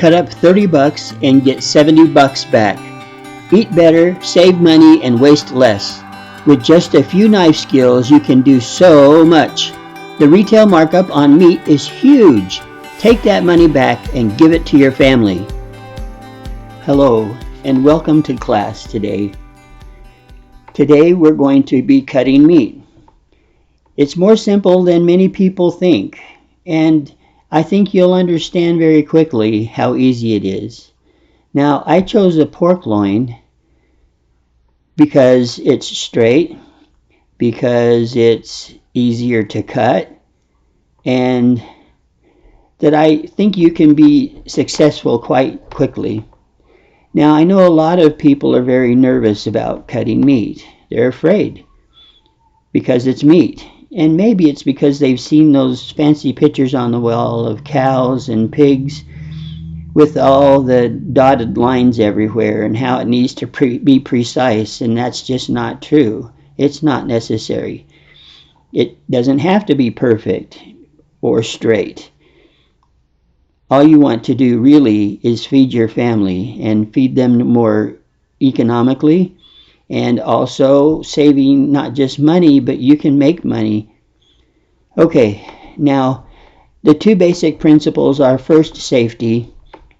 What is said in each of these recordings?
cut up 30 bucks and get 70 bucks back. Eat better, save money, and waste less. With just a few knife skills, you can do so much. The retail markup on meat is huge. Take that money back and give it to your family. Hello, and welcome to class today. Today we're going to be cutting meat. It's more simple than many people think, and I think you'll understand very quickly how easy it is. Now, I chose a pork loin because it's straight, because it's easier to cut, and that I think you can be successful quite quickly. Now, I know a lot of people are very nervous about cutting meat. They're afraid because it's meat. And maybe it's because they've seen those fancy pictures on the wall of cows and pigs with all the dotted lines everywhere and how it needs to be precise, and that's just not true. It's not necessary. It doesn't have to be perfect or straight. All you want to do really is feed your family and feed them more economically, and also saving not just money, but you can make money. Okay, now the two basic principles are first, safety,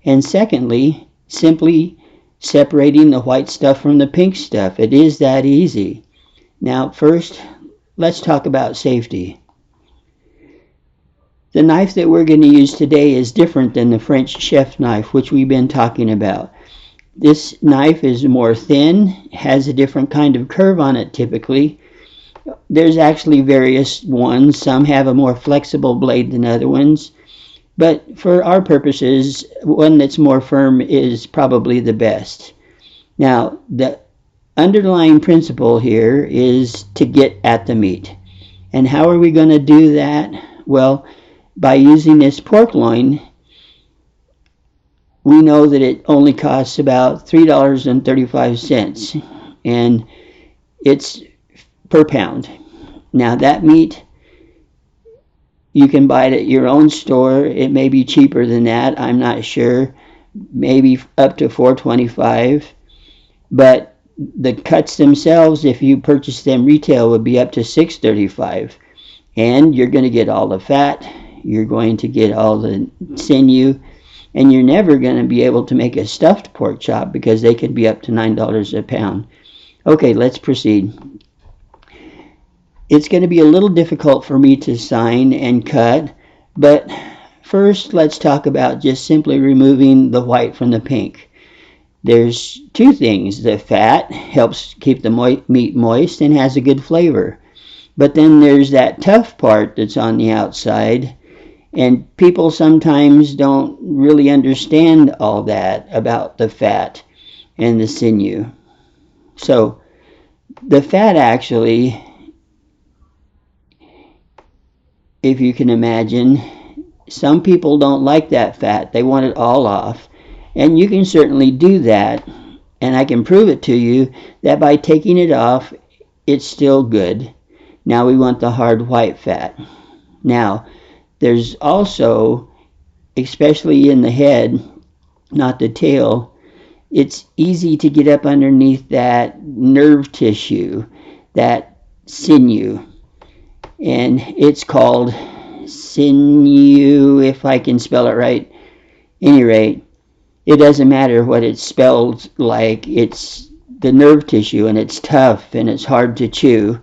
and secondly, simply separating the white stuff from the pink stuff. It is that easy. Now first, let's talk about safety. The knife that we're going to use today is different than the French chef knife, which we've been talking about. This knife is more thin, has a different kind of curve on it typically. There's actually various ones. Some have a more flexible blade than other ones. But for our purposes, one that's more firm is probably the best. Now, the underlying principle here is to get at the meat. And how are we going to do that? Well, by using this pork loin, we know that it only costs about $3.35, and it's per pound. Now that meat, you can buy it at your own store. It may be cheaper than that, I'm not sure, maybe up to $4.25, but the cuts themselves, if you purchase them retail, would be up to $6.35, and you're going to get all the fat, you're going to get all the sinew, and you're never going to be able to make a stuffed pork chop because they could be up to $9 a pound. Okay, let's proceed. It's going to be a little difficult for me to sign and cut, but first let's talk about just simply removing the white from the pink. There's two things. The fat helps keep the meat moist and has a good flavor. But then there's that tough part that's on the outside, and people sometimes don't really understand all that about the fat and the sinew. So the fat actually, if you can imagine, some people don't like that fat. They want it all off. And you can certainly do that. And I can prove it to you that by taking it off, it's still good. Now we want the hard white fat. Now, there's also, especially in the head, not the tail, it's easy to get up underneath that nerve tissue, that sinew. And it's called sinew, if I can spell it right. Any rate, it doesn't matter what it's spelled like. It's the nerve tissue, and it's tough, and it's hard to chew.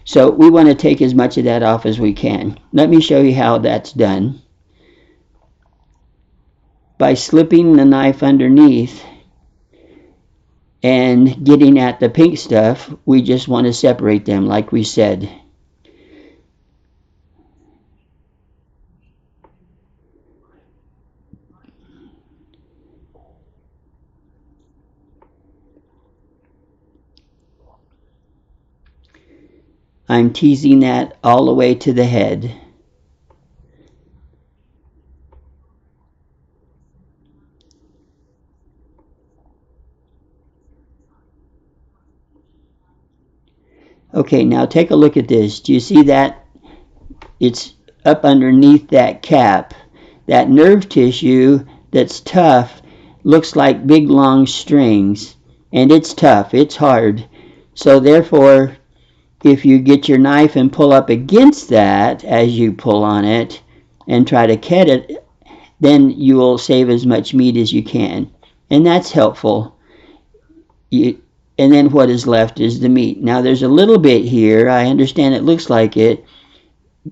So we want to take as much of that off as we can. Let me show you how that's done. By slipping the knife underneath and getting at the pink stuff, we just want to separate them like we said. I'm teasing that all the way to the head. Okay, now take a look at this. Do you see that? It's up underneath that cap. That nerve tissue that's tough looks like big long strings, and it's tough, it's hard. So therefore, if you get your knife and pull up against that as you pull on it and try to cut it, then you will save as much meat as you can. And that's helpful. And then what is left is the meat. Now there's a little bit here. I understand it looks like it.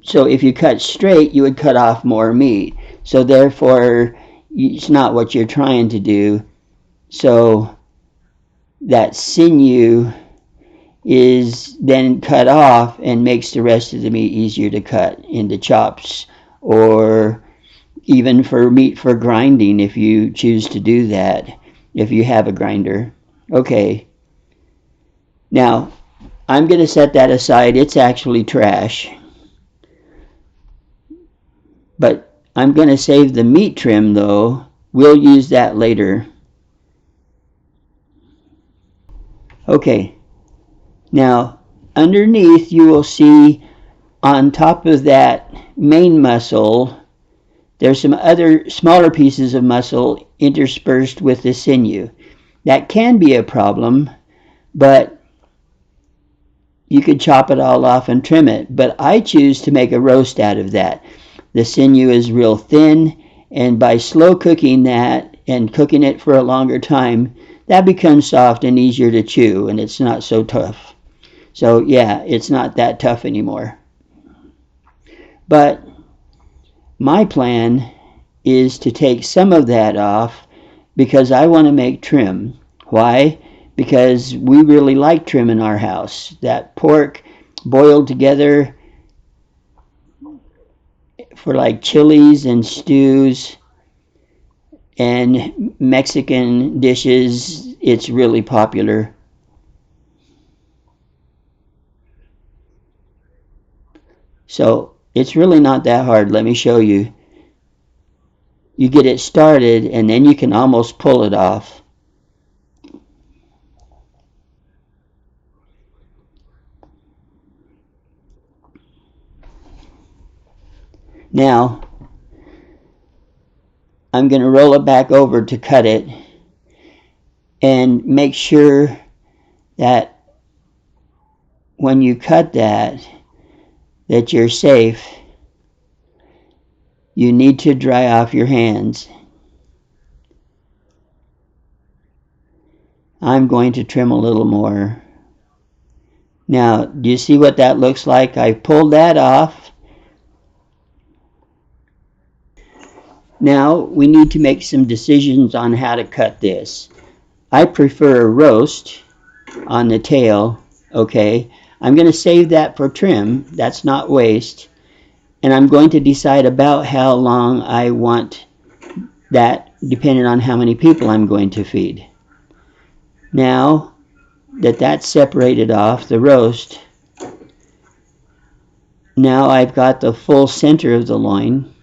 So if you cut straight, you would cut off more meat. So therefore, it's not what you're trying to do. So that sinew is then cut off and makes the rest of the meat easier to cut into chops, or even for meat for grinding if you choose to do that, if you have a grinder. Okay, now I'm going to set that aside. It's actually trash, but I'm going to save the meat trim though. We'll use that later. Okay, now underneath you will see on top of that main muscle there's some other smaller pieces of muscle interspersed with the sinew. That can be a problem, but you could chop it all off and trim it. But I choose to make a roast out of that. The sinew is real thin, and by slow cooking that and cooking it for a longer time, that becomes soft and easier to chew, and it's not so tough. So yeah, it's not that tough anymore. But my plan is to take some of that off because I want to make trim. Why? Because we really like trim in our house. That pork boiled together for like chilies and stews and Mexican dishes, it's really popular. So it's really not that hard. Let me show you. You get it started and then you can almost pull it off. Now, I'm going to roll it back over to cut it and make sure that when you cut that you're safe. You need to dry off your hands. I'm going to trim a little more. Now, do you see what that looks like? I pulled that off. Now, we need to make some decisions on how to cut this. I prefer a roast on the tail, okay? I'm going to save that for trim. That's not waste. And I'm going to decide about how long I want that, depending on how many people I'm going to feed. Now that that's separated off, the roast, now I've got the full center of the loin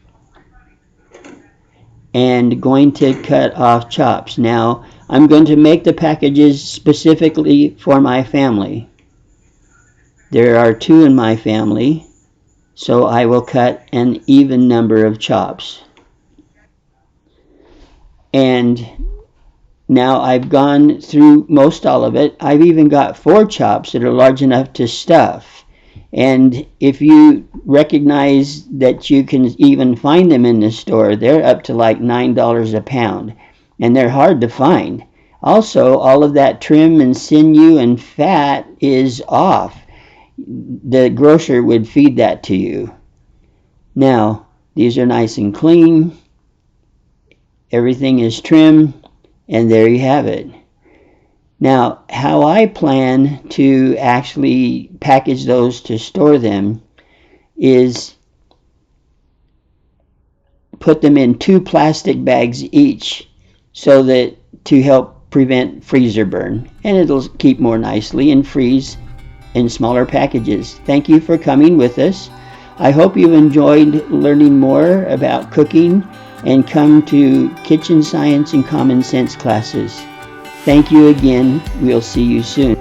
and going to cut off chops. Now I'm going to make the packages specifically for my family. There are 2 in my family, so I will cut an even number of chops. And now I've gone through most all of it. I've even got 4 chops that are large enough to stuff. And if you recognize that you can even find them in the store, they're up to like $9 a pound. And they're hard to find. Also, all of that trim and sinew and fat is off. The grocer would feed that to you. Now, these are nice and clean. Everything is trim, and there you have it. Now, how I plan to actually package those to store them is put them in 2 plastic bags each so that to help prevent freezer burn, and it'll keep more nicely and freeze in smaller packages. Thank you for coming with us. I hope you've enjoyed learning more about cooking and come to Kitchen Science and Common Sense classes. Thank you again. We'll see you soon.